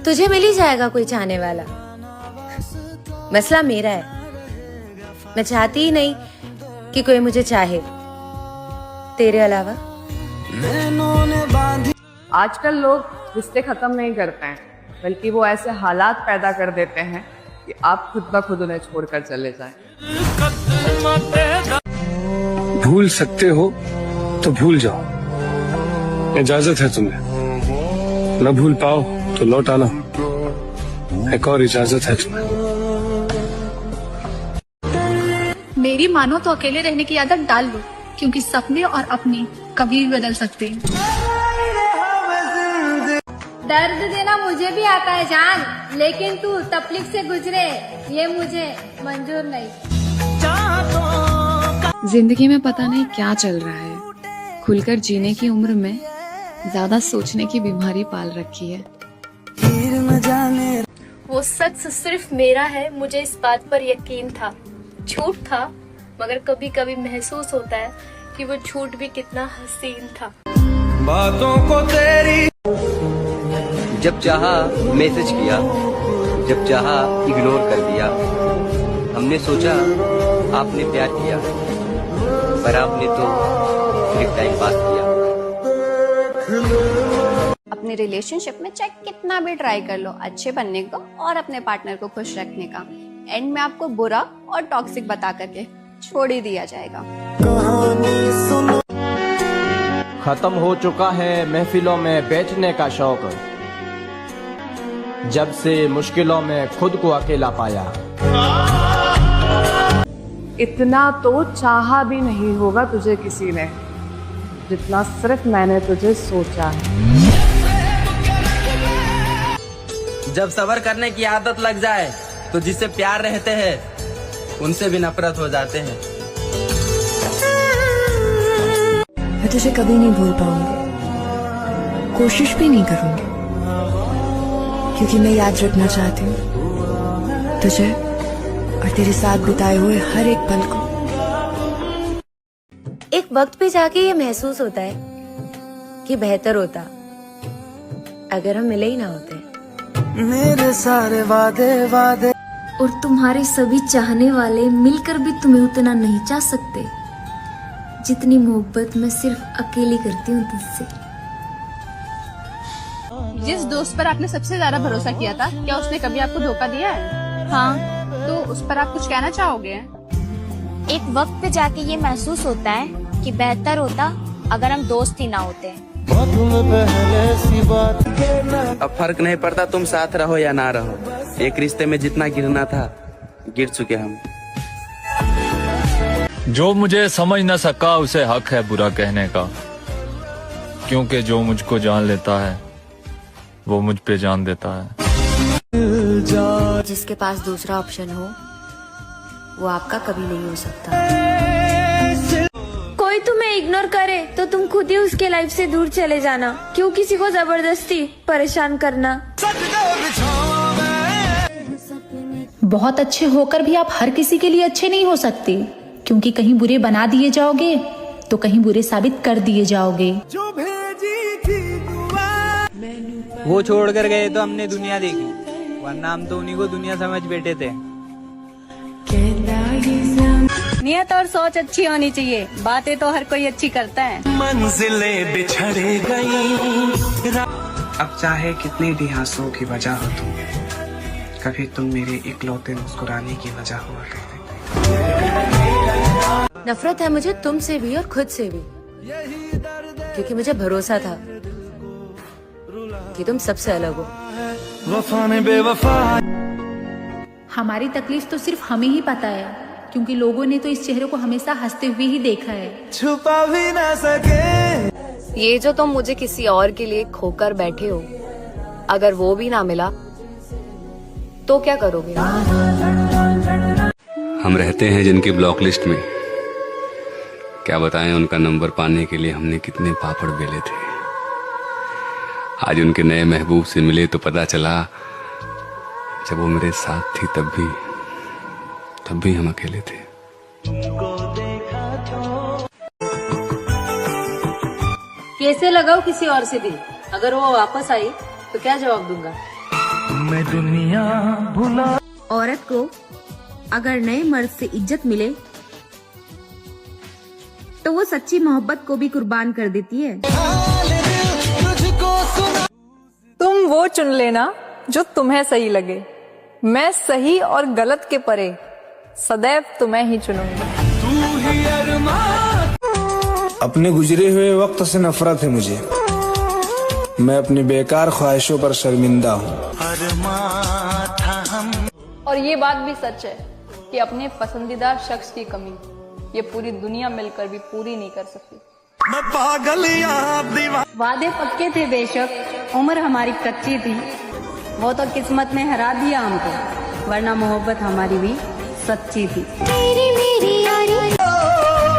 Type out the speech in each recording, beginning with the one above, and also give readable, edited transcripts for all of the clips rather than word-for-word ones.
तुझे मिल ही जाएगा कोई चाहने वाला। मसला मेरा है, मैं चाहती ही नहीं कि कोई मुझे चाहे तेरे अलावा। आजकल लोग रिश्ते खत्म नहीं करते हैं, बल्कि वो ऐसे हालात पैदा कर देते हैं कि आप खुद ब खुद उन्हें छोड़कर चले जाएं। भूल सकते हो तो भूल जाओ, इजाजत है तुम्हें। न भूल पाओ तो लौट आना, एक और इजाजत है तुम्हें। मेरी मानो तो अकेले रहने की आदत डाल लो, क्योंकि सपने और अपने कभी भी बदल सकते हैं। दर्द देना मुझे भी आता है जान, लेकिन तू तकलीफ से गुजरे ये मुझे मंजूर नहीं। जिंदगी में पता नहीं क्या चल रहा है, खुलकर जीने की उम्र में ज्यादा सोचने की बीमारी पाल रखी है। वो शख्स सिर्फ मेरा है, मुझे इस बात पर यकीन था। झूठ था, मगर कभी कभी महसूस होता है कि वो झूठ भी कितना हसीन था। बातों को तेरी जब चाहा मैसेज किया, जब चाहा इग्नोर कर दिया। हमने सोचा आपने प्यार किया, पर आपने तो सिर्फ टाइम पास किया। अपने रिलेशनशिप में चाहे कितना भी ट्राई कर लो अच्छे बनने को और अपने पार्टनर को खुश रखने का, एंड में आपको बुरा और टॉक्सिक बता करके छोड़ ही दिया जाएगा। खत्म हो चुका है महफिलों में बेचने का शौक, जब से मुश्किलों में खुद को अकेला पाया। इतना तो चाहा भी नहीं होगा तुझे किसी ने, जितना सिर्फ मैंने तुझे सोचा है। जब सब्र करने की आदत लग जाए तो जिससे प्यार रहते हैं उनसे भी नफरत हो जाते हैं। मैं तुझे कभी नहीं भूल पाऊंगी, कोशिश भी नहीं करूंगी, क्योंकि मैं याद रखना चाहती हूँ तुझे और तेरे साथ बिताए हुए हर एक पल को। एक वक्त पे जाके ये महसूस होता है कि बेहतर होता अगर हम मिले ही ना होते। मेरे सारे वादे वादे और तुम्हारे सभी चाहने वाले मिलकर भी तुम्हें उतना नहीं चाह सकते जितनी मोहब्बत मैं सिर्फ अकेली करती हूँ तुझसे। जिस दोस्त पर आपने सबसे ज्यादा भरोसा किया था, क्या उसने कभी आपको धोखा दिया है? हाँ, तो उस पर आप कुछ कहना चाहोगे? एक वक्त पे जाके ये महसूस होता है कि बेहतर होता अगर हम दोस्त ही ना होते। अब फर्क नहीं पड़ता तुम साथ रहो या ना रहो, एक रिश्ते में जितना गिरना था गिर चुके हम। जो मुझे समझ न सका उसे हक है बुरा कहने का, क्योंकि जो मुझको जान लेता है वो मुझ पे जान देता है। जिसके पास दूसरा ऑप्शन हो वो आपका कभी नहीं हो सकता। कोई तुम्हें इग्नोर करे तो तुम खुद ही उसके लाइफ से दूर चले जाना, क्यों किसी को जबरदस्ती परेशान करना। बहुत अच्छे होकर भी आप हर किसी के लिए अच्छे नहीं हो सकते, क्योंकि कहीं बुरे बना दिए जाओगे तो कहीं बुरे साबित कर दिए जाओगे। वो छोड़ कर गए तो हमने दुनिया देखी, वरना हम तो उन्हीं को दुनिया समझ बैठे थे। नियत और सोच अच्छी होनी चाहिए, बातें तो हर कोई अच्छी करता है। मंजिलें बिछड़ गई। अब चाहे कितनी भी आंसुओं की वजह हो तुम, कभी तुम मेरे इकलौते मुस्कुराने की वजह हुआ करते। नफरत है मुझे तुमसे भी और खुद से भी, क्योंकि मुझे भरोसा था कि तुम सबसे अलग हो। वफा ने बेवफा। हमारी तकलीफ तो सिर्फ हमें ही पता है, क्योंकि लोगों ने तो इस चेहरे को हमेशा हंसते हुए ही देखा है। छुपा भी ना सके। ये जो तुम मुझे किसी और के लिए खोकर बैठे हो, अगर वो भी ना मिला तो क्या करोगे? हम रहते हैं जिनकी ब्लॉक लिस्ट में, क्या बताएं उनका नंबर पाने के लिए हमने कितने पापड़ बेले थे। आज उनके नए महबूब से मिले तो पता चला जब वो मेरे साथ थी तब भी हम अकेले थे। कैसे लगाओ किसी और से दिल, अगर वो वापस आई तो क्या जवाब दूंगा? मैं दुनिया भुला। औरत को अगर नए मर्द से इज्जत मिले तो वो सच्ची मोहब्बत को भी कुर्बान कर देती है। तुम वो चुन लेना जो तुम्हें सही लगे। मैं सही और गलत के परे सदैव तुम्हें ही चुनूंगी। अपने गुजरे हुए वक्त से नफरत है मुझे। मैं अपनी बेकार ख्वाहिशों पर शर्मिंदा हूँ। और ये बात भी सच है कि अपने पसंदीदा शख्स की कमी ये पूरी दुनिया मिलकर भी पूरी नहीं कर सकती। मैं पागल वादे पक्के थे बेशक, उम्र हमारी कच्ची थी, वो तो किस्मत ने हरा दिया हमको, वरना मोहब्बत हमारी भी सच्ची थी।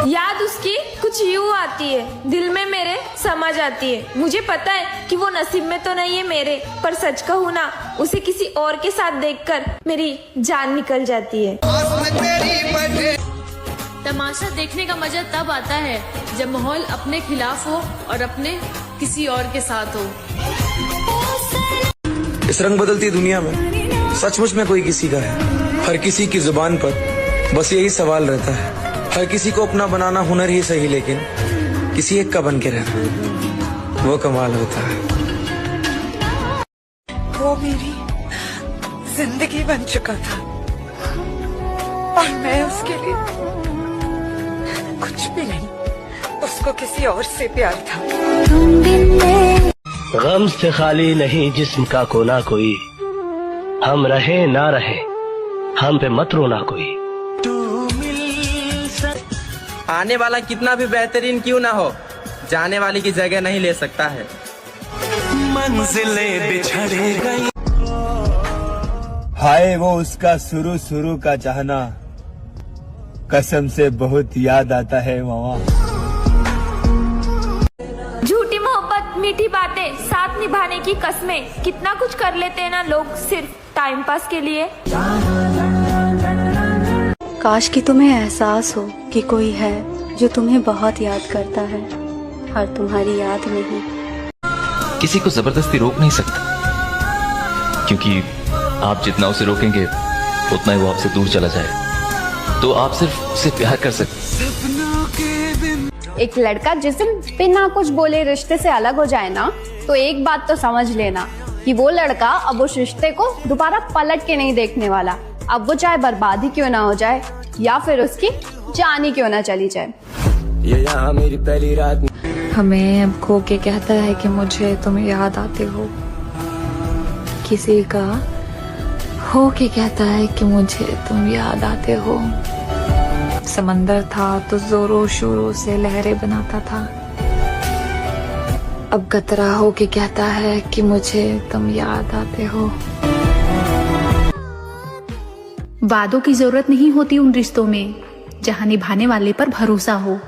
याद उसकी कुछ यूं आती है, दिल में मेरे समा जाती है। मुझे पता है कि वो नसीब में तो नहीं है मेरे, पर सच कहूँ ना, उसे किसी और के साथ देखकर मेरी जान निकल जाती है। तमाशा देखने का मजा तब आता है जब माहौल अपने खिलाफ हो और अपने किसी और के साथ हो। इस रंग बदलती दुनिया में सचमुच में कोई किसी का है। हर किसी की जुबान पर बस यही सवाल रहता है, हर किसी को अपना बनाना हुनर ही सही, लेकिन किसी एक का बन के रहना वो कमाल होता है। वो मेरी जिंदगी बन चुका था और मैं उसके लिए कुछ भी नहीं। उसको किसी और से प्यार था। गम से खाली नहीं जिस्म का कोना कोई, हम रहे ना रहे हम पे मत रोना कोई। आने वाला कितना भी बेहतरीन क्यों ना हो, जाने वाली की जगह नहीं ले सकता है। मंजिलें बिछड़ गई। हाय वो उसका शुरू का चाहना, कसम से बहुत याद आता है मामा। झूठी मोहब्बत, मीठी बातें, साथ निभाने की कस्में, कितना कुछ कर लेते हैं ना लोग सिर्फ टाइम पास के लिए। काश कि तुम्हें एहसास हो कि कोई है जो तुम्हें बहुत याद करता है और तुम्हारी याद में ही। किसी को जबरदस्ती रोक नहीं सकता, क्योंकि आप जितना उसे रोकेंगे उतना ही वो आपसे दूर चला जाए। तो आप सिर्फ उसे प्यार कर सकते। एक लड़का जिस दिन बिना कुछ बोले रिश्ते से अलग हो जाए ना, तो एक बात तो समझ लेना कि वो लड़का अब उस रिश्ते को दोबारा पलट के नहीं देखने वाला। अब वो चाहे बर्बाद ही क्यों ना हो जाए या फिर उसकी जान ही क्यों ना चली जाए। ये यहाँ मेरी पहली रात। हमें अब खो के कहता है कि मुझे तुम याद आते हो, किसी का हो के कहता है कि मुझे तुम याद आते हो। समंदर था तो जोरों शोरों से लहरें बनाता था, अब कतरा हो के कहता है कि मुझे तुम याद आते हो। वादों की जरूरत नहीं होती उन रिश्तों में जहां निभाने वाले पर भरोसा हो।